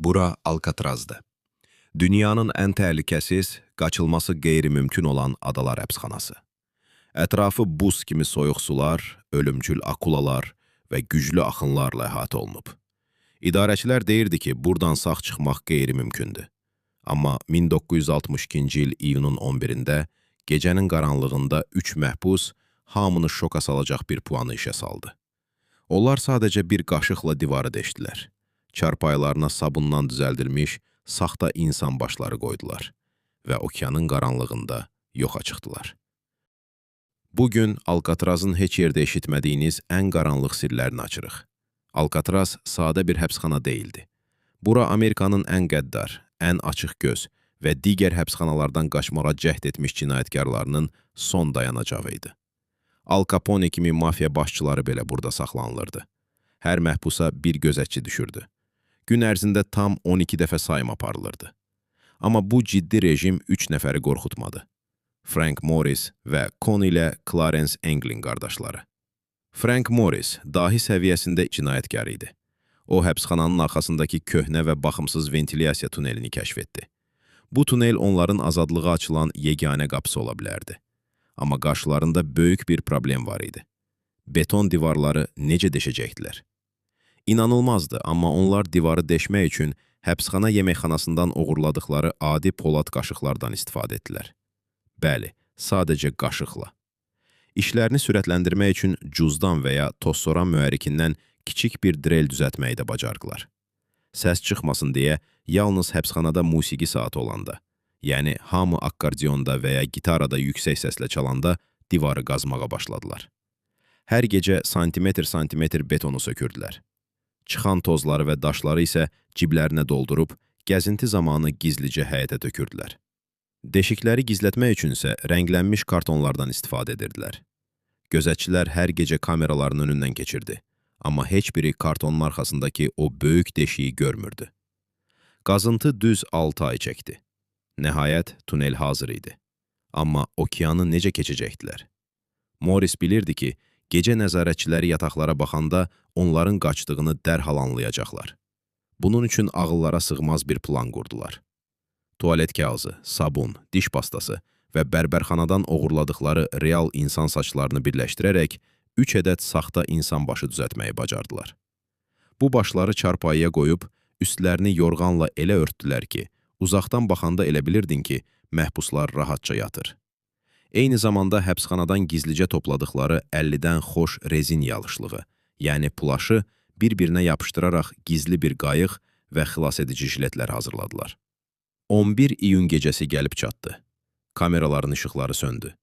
Bura Alkatrazdır. Dünyanın ən təhlükəsiz, qaçılması qeyri-mümkün olan adalar həbsxanası. Ətrafı buz kimi soyuq sular, ölümcül akulalar və güclü axınlarla əhatə olunub. İdarəçilər deyirdi ki, buradan sağ çıxmaq qeyri-mümkündür. Amma 1962-ci il iyunun 11-də gecənin qaranlığında 3 məhbus hamını şoka salacaq bir planı işə saldı. Onlar sadəcə bir qaşıqla divarı deşdilər. Çarpaylarına sabundan düzəldilmiş saxta insan başları qoydular və okeanın qaranlığında yoxa çıxdılar. Bugün Alkatrazın heç yerdə eşitmədiyiniz ən qaranlıq sirlərini açırıq. Alkatraz sadə bir həbsxana deyildi. Bura Amerikanın ən qəddar, ən açıq göz və digər həbsxanalardan qaçmağa cəhd etmiş cinayətkarlarının son dayanacağı idi. Al Capone kimi mafiya başçıları belə burada saxlanılırdı. Hər məhbusa bir gözətçi düşürdü. Gün ərzində tam 12 dəfə sayım aparılırdı. Amma bu ciddi rejim 3 nəfəri qorxutmadı. Frank Morris və Connie Clarence Englin qardaşları. Frank Morris dahi səviyyəsində cinayətkar idi. O, həbsxananın arxasındakı köhnə və baxımsız ventilyasiya tunelini kəşf etdi. Bu tunel onların azadlığa açılan yeganə qapısı ola bilərdi. Amma qarşılarında böyük bir problem var idi. Beton divarları necə deşəcəkdilər? İnanılmazdı, amma onlar divarı deşmək üçün həbsxana yeməkxanasından oğurladıkları adi polad qaşıqlardan istifadə etdilər. Bəli, sadəcə qaşıqla. İşlərini sürətləndirmək üçün cuzdan və ya tozsoran mühərrikindən kiçik bir drel düzəltməyi də bacardılar. Səs çıxmasın deyə yalnız həbsxanada musiqi saatı olanda, yəni hamı akkordionda və ya gitarada yüksək səslə çalanda divarı qazmağa başladılar. Hər gecə santimetr betonu sökürdülər. Çıxan tozları və daşları isə ciblərinə doldurub, gəzinti zamanı gizlicə həyətə tökürdülər. Deşikləri gizlətmək üçünsə rənglənmiş kartonlardan istifadə edirdilər. Gözətçilər hər gecə kameraların önündən keçirdi, amma heç biri kartonun arxasındakı o böyük deşiyi görmürdü. Qazıntı düz 6 ay çəkdi. Nəhayət, tunel hazır idi. Amma okeanı necə keçəcəkdilər? Morris bilirdi ki, gecə nəzarətçiləri yataqlara baxanda onların qaçdığını dərhal anlayacaqlar. Bunun üçün ağıllara sığmaz bir plan qurdular. Tualet kağızı, sabun, diş pastası və bərbərxanadan oğurladıkları real insan saçlarını birləşdirərək 3 ədəd saxta insan başı düzəltməyi bacardılar. Bu başları çarpayıya qoyub, üstlərini yorğanla elə örtdülər ki, uzaqdan baxanda elə bilirdin ki, məhbuslar rahatca yatır. Eyni zamanda həbsxanadan gizlicə topladıkları 50-dən xoş rezin yalışlığı, yəni plaşı bir-birinə yapışdıraraq gizli bir qayıq və xilasedici jiletlər hazırladılar. 11 iyun gecəsi gəlib çatdı. Kameraların işıqları söndü.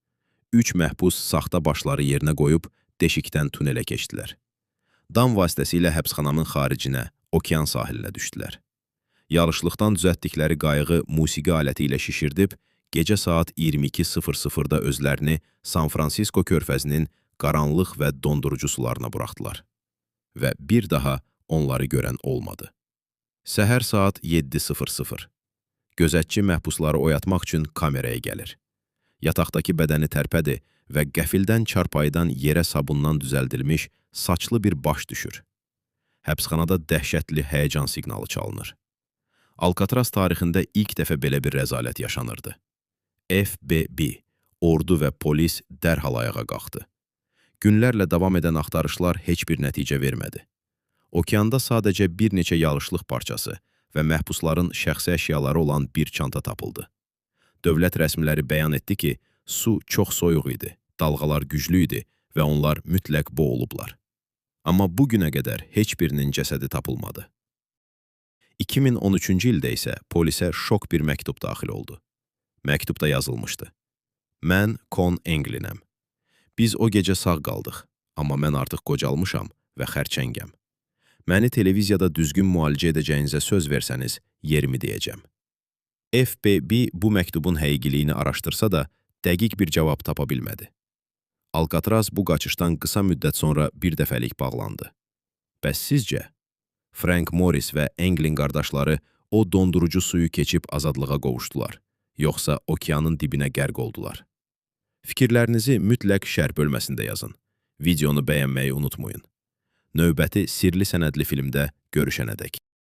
3 məhbus saxta başları yerinə qoyub deşikdən tunelə keçdilər. Dam vasitəsilə həbsxananın xaricinə, okean sahilinə düşdülər. Yarışlıqdan düzəltdikləri qayığı musiqi aləti ilə şişirdib, gecə saat 22:00-da özlərini San Francisco körfəzinin qaranlıq və dondurucu sularına buraxdılar. Və bir daha onları görən olmadı. Səhər saat 7:00. Gözətçi məhbusları oyatmaq üçün kameraya gəlir. Yataqdakı bədəni tərpədi və qəfildən çarpayıdan yerə sabundan düzəldilmiş saçlı bir baş düşür. Həbsxanada dəhşətli həyəcan siqnalı çalınır. Alkatraz tarixində ilk dəfə belə bir rəzalət yaşanırdı. FBI, ordu və polis dərhal ayağa qalxdı. Günlərlə davam edən axtarışlar heç bir nəticə vermədi. Okeanda sadəcə bir neçə yalışlıq parçası və məhbusların şəxsi əşyaları olan bir çanta tapıldı. Dövlət rəsmiləri bəyan etdi ki, su çox soyuq idi, dalğalar güclü idi və onlar mütləq boğulublar. Amma bugünə qədər heç birinin cəsədi tapılmadı. 2013-cü ildə isə polisə şok bir məktub daxil oldu. Məktubda yazılmışdı. Mən Con Englinəm. Biz o gecə sağ qaldıq, amma mən artıq qocalmışam və xərçəngəm. Məni televiziyada düzgün müalicə edəcəyinizə söz versəniz, yerimi deyəcəm. FBI bu məktubun həqiqiliyini araşdırsa da, dəqiq bir cavab tapa bilmədi. Alkatraz bu qaçışdan qısa müddət sonra bir dəfəlik bağlandı. Bəs sizcə? Frank Morris və Englin qardaşları o dondurucu suyu keçib azadlığa qovuşdular, yoxsa okeanın dibinə qərq oldular? Fikirlərinizi mütləq şərh bölməsində yazın. Videonu bəyənməyi unutmayın. Növbəti sirli sənədli filmdə görüşənədək.